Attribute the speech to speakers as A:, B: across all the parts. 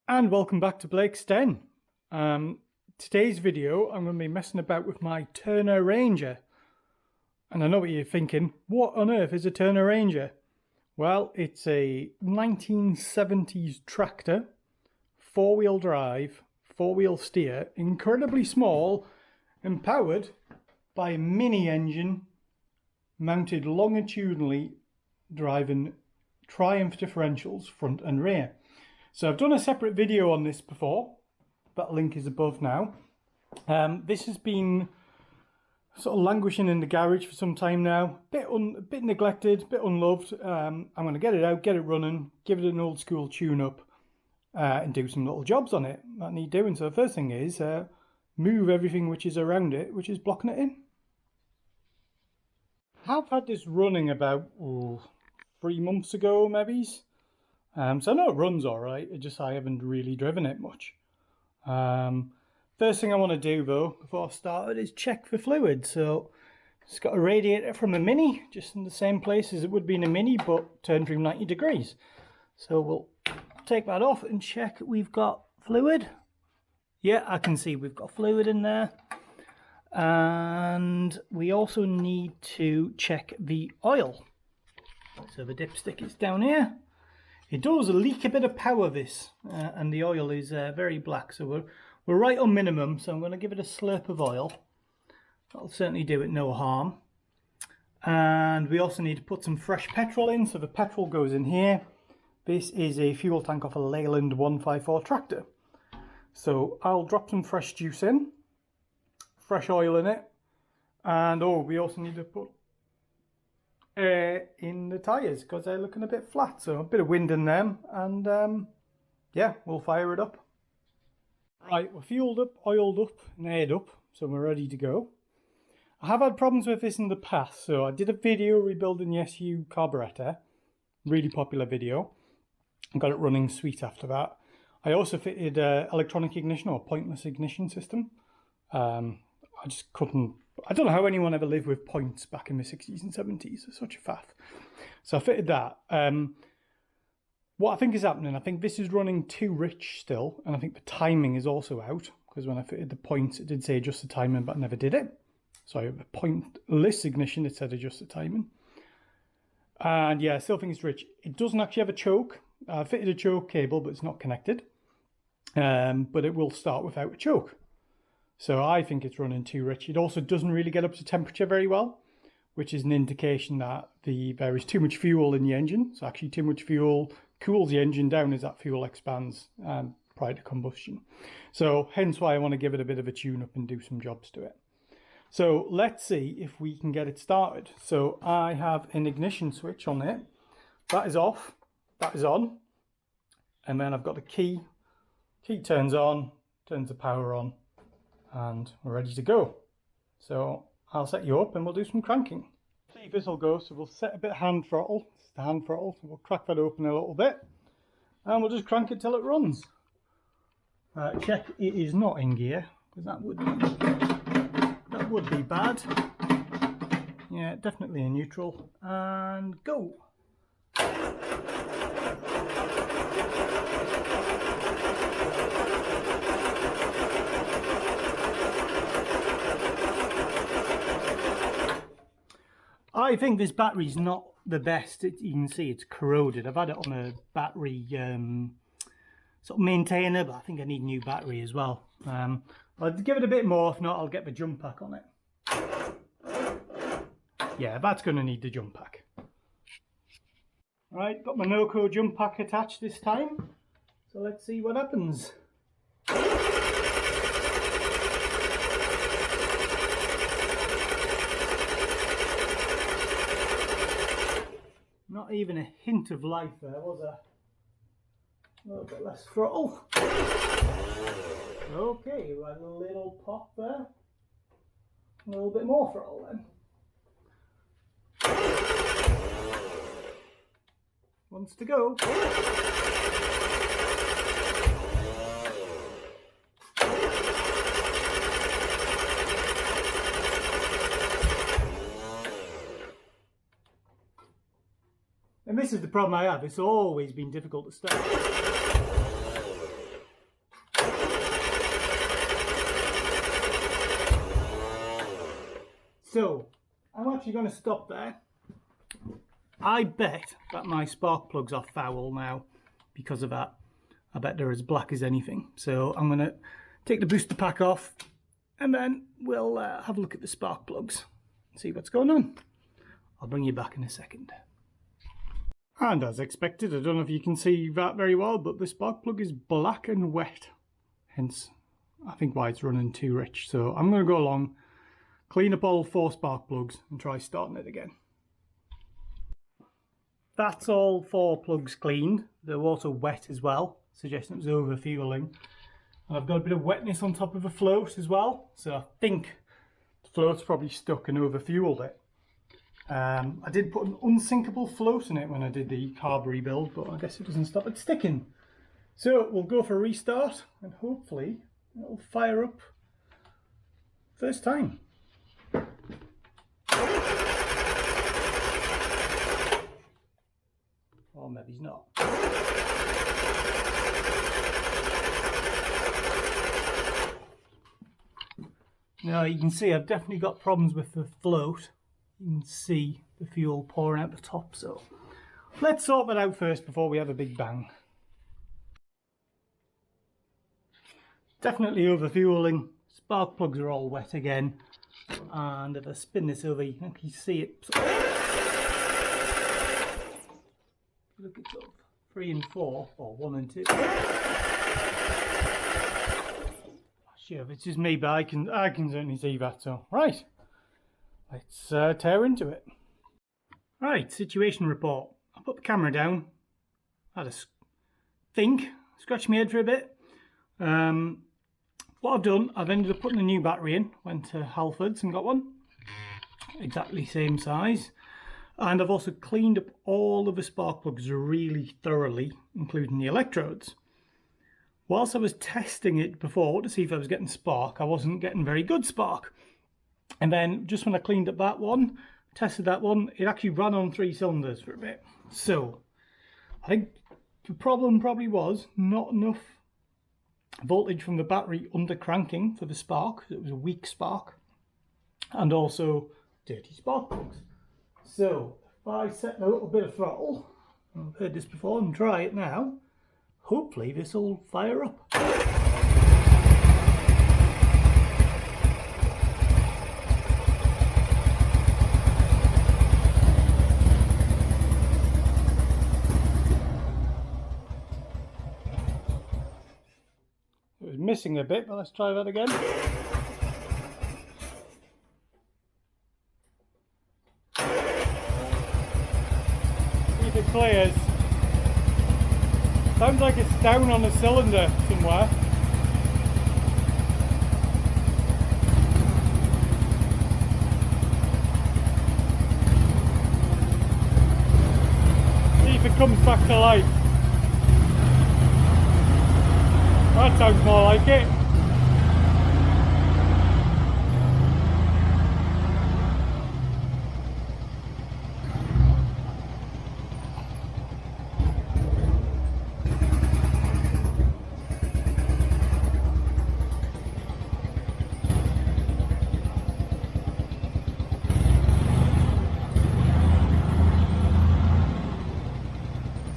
A: And welcome back to Blake's Den. Today's video, I'm going to be messing about with my Turner Ranger. And I know what you're thinking, what on earth is a Turner Ranger? Well, it's a 1970s tractor, four-wheel drive, four-wheel steer, incredibly small, and powered by a mini engine mounted longitudinally, driving Triumph differentials front and rear. So I've done a separate video on this before. That link is above now. This has been sort of languishing in the garage for some time now. A bit neglected, a bit unloved. I'm going to get it out, get it running, give it an old school tune-up, and do some little jobs on it that need doing. So the first thing is move everything which is around it, which is blocking it in. I've had this running about 3 months ago, maybe. So I know it runs all right. I haven't really driven it much. First thing I want to do though, before I start, is check for fluid. So it's got a radiator from a Mini, just in the same place as it would be in a Mini, but turned through 90 degrees. So we'll take that off and check we've got fluid. Yeah, I can see we've got fluid in there. And we also need to check the oil. So the dipstick is down here. It does leak a bit of power, this, and the oil is very black, so we're right on minimum, so I'm going to give it a slurp of oil. That'll certainly do it no harm. And we also need to put some fresh petrol in, so the petrol goes in here. This is a fuel tank off a Leyland 154 tractor. So I'll drop some fresh juice in, fresh oil in it, and we also need to put air in the tyres because they're looking a bit flat, so a bit of wind in them, and yeah, we'll fire it up. Right, we're fueled up, oiled up and aired up, so we're ready to go. I have had problems with this in the past, so I did a video rebuilding the SU carburetor, really popular video. I got it running sweet after that. I also fitted electronic ignition or pointless ignition system. I just couldn't. I don't know how anyone ever lived with points back in the 60s and 70s. It's such a faff. So I fitted that. What I think is happening, I think this is running too rich still, and I think the timing is also out, because when I fitted the points, it did say adjust the timing, but I never did it. So I have a pointless ignition, it said adjust the timing. And yeah, I still think it's rich. It doesn't actually have a choke. I fitted a choke cable, but it's not connected. But it will start without a choke. So I think it's running too rich. It also doesn't really get up to temperature very well, which is an indication that there is too much fuel in the engine. So actually too much fuel cools the engine down as that fuel expands prior to combustion. So hence why I want to give it a bit of a tune-up and do some jobs to it. So let's see if we can get it started. So I have an ignition switch on it. That is off, that is on. And then I've got the key. Key turns on, turns the power on, and we're ready to go. So I'll set you up and we'll do some cranking. See if this will go. So we'll set a bit of hand throttle. It's the hand throttle. So we'll crack that open a little bit, and we'll just crank it till it runs. Check it is not in gear, because that would be bad. Yeah, definitely in neutral. And go. I think this battery's not the best. You can see it's corroded. I've had it on a battery sort of maintainer, but I think I need a new battery as well. I'll give it a bit more. If not, I'll get the jump pack on it. Yeah, that's going to need the jump pack. Right, got my Noco jump pack attached this time. So let's see what happens. Not even a hint of life there, was there? A little bit less throttle. Okay, we had a little pop there. A little bit more throttle then. Wants to go. And this is the problem I have. It's always been difficult to start. So I'm actually going to stop there. I bet that my spark plugs are foul now because of that. I bet they're as black as anything. So I'm going to take the booster pack off and then we'll have a look at the spark plugs and see what's going on. I'll bring you back in a second. And as expected, I don't know if you can see that very well, but the spark plug is black and wet. Hence, I think why it's running too rich. So I'm going to go along, clean up all 4 spark plugs and try starting it again. That's all 4 plugs cleaned. They're also wet as well, suggesting it was over-fueling. And I've got a bit of wetness on top of the float as well, so I think the float's probably stuck and over-fueled it. I did put an unsinkable float in it when I did the carb rebuild, but I guess it doesn't stop it sticking. So we'll go for a restart and hopefully it'll fire up first time. Or maybe he's not. Now you can see I've definitely got problems with the float. You can see the fuel pouring out the top, so let's sort that out first before we have a big bang. Definitely over-fueling. Spark plugs are all wet again, and if I spin this over you can actually see it. Look at sort of 3 and 4, or 1 and 2. Sure, if it's just me, but I can certainly see that. So right. Let's tear into it. Right, situation report. I put the camera down, had a think, scratched my head for a bit. What I've done, I've ended up putting a new battery in, went to Halfords and got one, exactly same size. And I've also cleaned up all of the spark plugs really thoroughly, including the electrodes. Whilst I was testing it before to see if I was getting spark, I wasn't getting very good spark. And then just when I cleaned up that one, tested that one, it actually ran on 3 cylinders for a bit. So I think the problem probably was not enough voltage from the battery under cranking for the spark. It was a weak spark, and also dirty spark plugs. So if I set a little bit of throttle, I've heard this before, and try it now, hopefully this will fire up. Missing a bit, but let's try that again. See if it clears. Sounds like it's down on a cylinder somewhere. See if it comes back to life. That sounds more like it.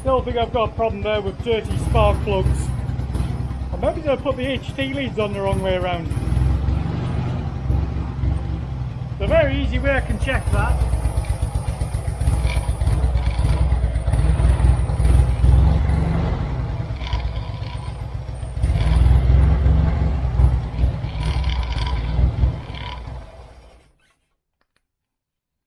A: Still think I've got a problem there with dirty spark plugs. Maybe I put the HT leads on the wrong way around. It's a very easy way I can check that.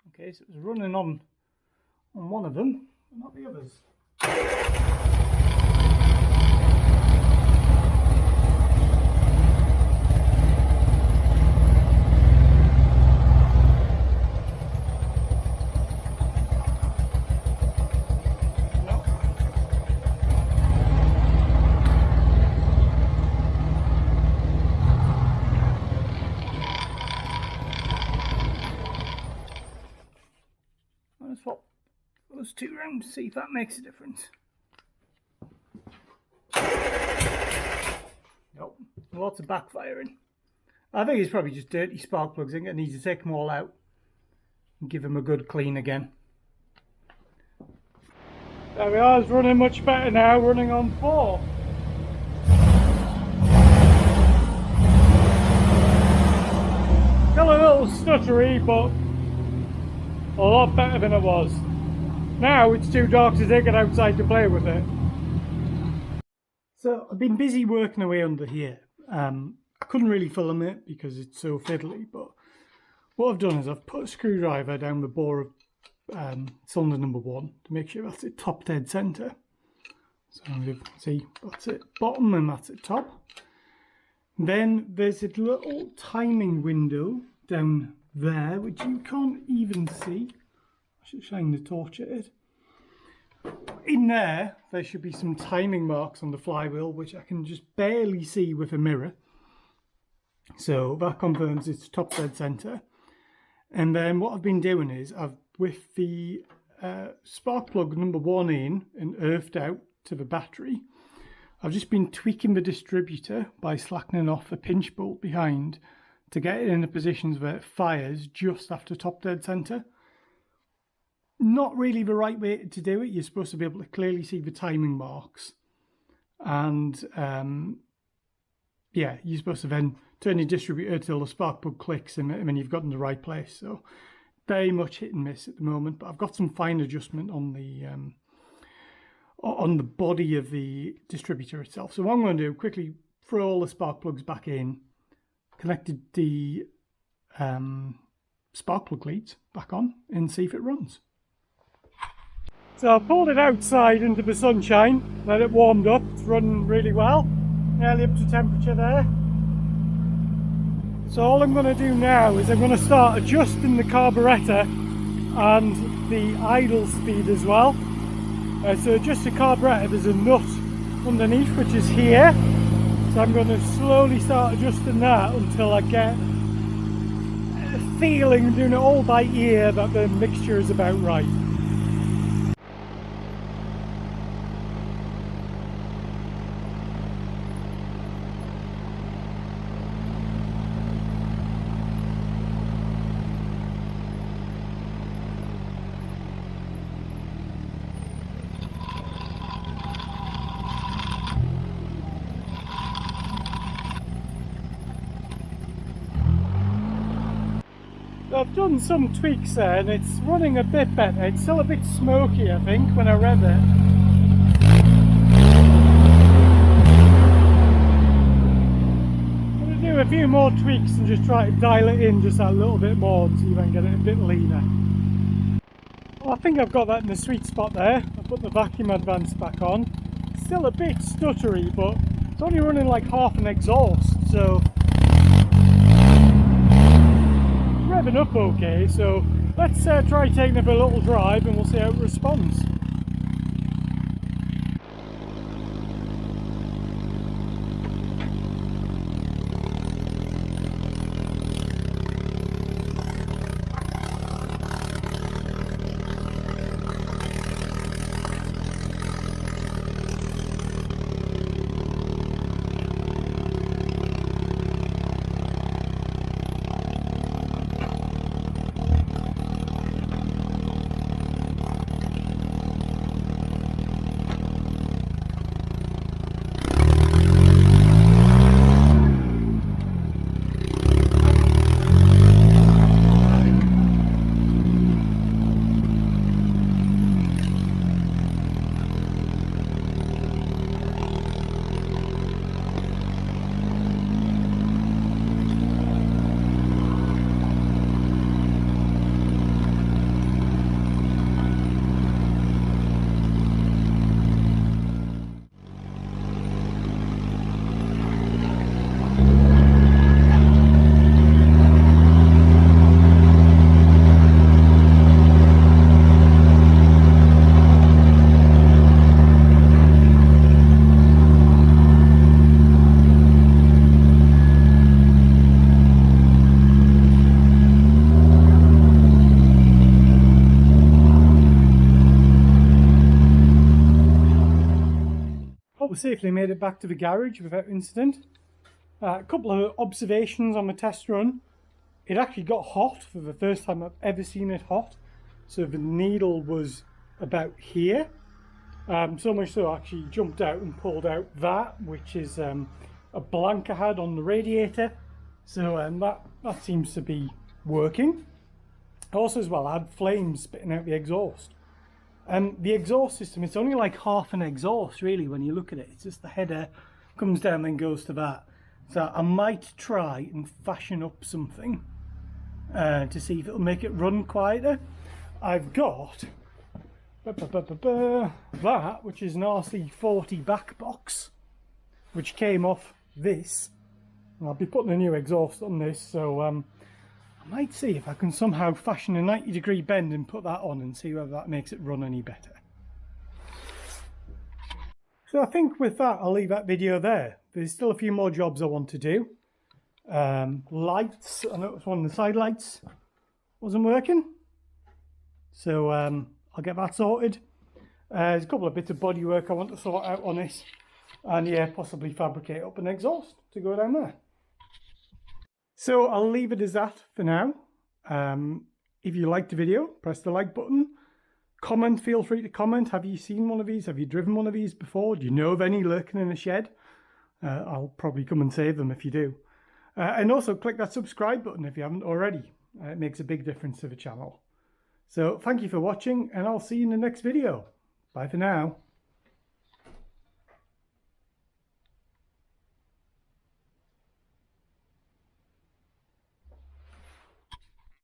A: Okay, so it was running on one of them, but not the others. Swap those 2 round to see if that makes a difference. Nope, lots of backfiring. I think it's probably just dirty spark plugs. I think I need to take them all out. and give them a good clean again. There we are, it's running much better now, running on 4. Still a little stuttery, but a lot better than it was. Now it's too dark to take it outside to play with it. So I've been busy working away under here. I couldn't really film it because it's so fiddly, but what I've done is I've put a screwdriver down the bore of cylinder number 1 to make sure that's at top dead centre. So see, that's it bottom and that's at top. Then there's a little timing window down there which you can't even see. I should shine the torch at it. In there should be some timing marks on the flywheel which I can just barely see with a mirror. So that confirms it's top dead centre. And then what I've been doing is I've, with the spark plug number 1 in and earthed out to the battery, I've just been tweaking the distributor by slackening off the pinch bolt behind to get it in the positions where it fires just after top dead centre. Not really the right way to do it. You're supposed to be able to clearly see the timing marks. And yeah, you're supposed to then turn your distributor till the spark plug clicks and then you've got in the right place. So very much hit and miss at the moment, but I've got some fine adjustment on the body of the distributor itself. So what I'm going to do, quickly throw all the spark plugs back in, connected the spark plug leads back on and see if it runs. So I pulled it outside into the sunshine, let it warmed up, it's running really well, nearly up to temperature there. So all I'm going to do now is I'm going to start adjusting the carburettor and the idle speed as well. So just the carburettor, there's a nut underneath which is here. So I'm going to slowly start adjusting that until I get a feeling, doing it all by ear, that the mixture is about right. I've done some tweaks there and it's running a bit better. It's still a bit smoky, I think, when I rev it. I'm going to do a few more tweaks and just try to dial it in just a little bit more and see if I can get it a bit leaner. Well, I think I've got that in the sweet spot there. I've put the vacuum advance back on. It's still a bit stuttery, but it's only running like half an exhaust, so revving up okay. So let's try taking it for a little drive and we'll see how it responds. We safely made it back to the garage without incident. A couple of observations on the test run. it actually got hot for the first time I've ever seen it hot. So the needle was about here. So much so I actually jumped out and pulled out that, which is a blank I had on the radiator. So that seems to be working. Also as well, I had flames spitting out the exhaust. The exhaust system, it's only like half an exhaust really when you look at it. It's just the header comes down and goes to that. So I might try and fashion up something to see if it'll make it run quieter. I've got that, which is an RC40 back box, which came off this. And I'll be putting a new exhaust on this, so I might see if I can somehow fashion a 90-degree bend and put that on and see whether that makes it run any better. So I think with that, I'll leave that video there. There's still a few more jobs I want to do. Lights, I noticed one of the side lights wasn't working. So I'll get that sorted. There's a couple of bits of bodywork I want to sort out on this. And yeah, possibly fabricate up an exhaust to go down there. So I'll leave it as that for now. If you liked the video, press the like button. Comment, feel free to comment. Have you seen one of these? Have you driven one of these before? Do you know of any lurking in a shed? I'll probably come and save them if you do. And also click that subscribe button if you haven't already. It makes a big difference to the channel. So thank you for watching, and I'll see you in the next video. Bye for now.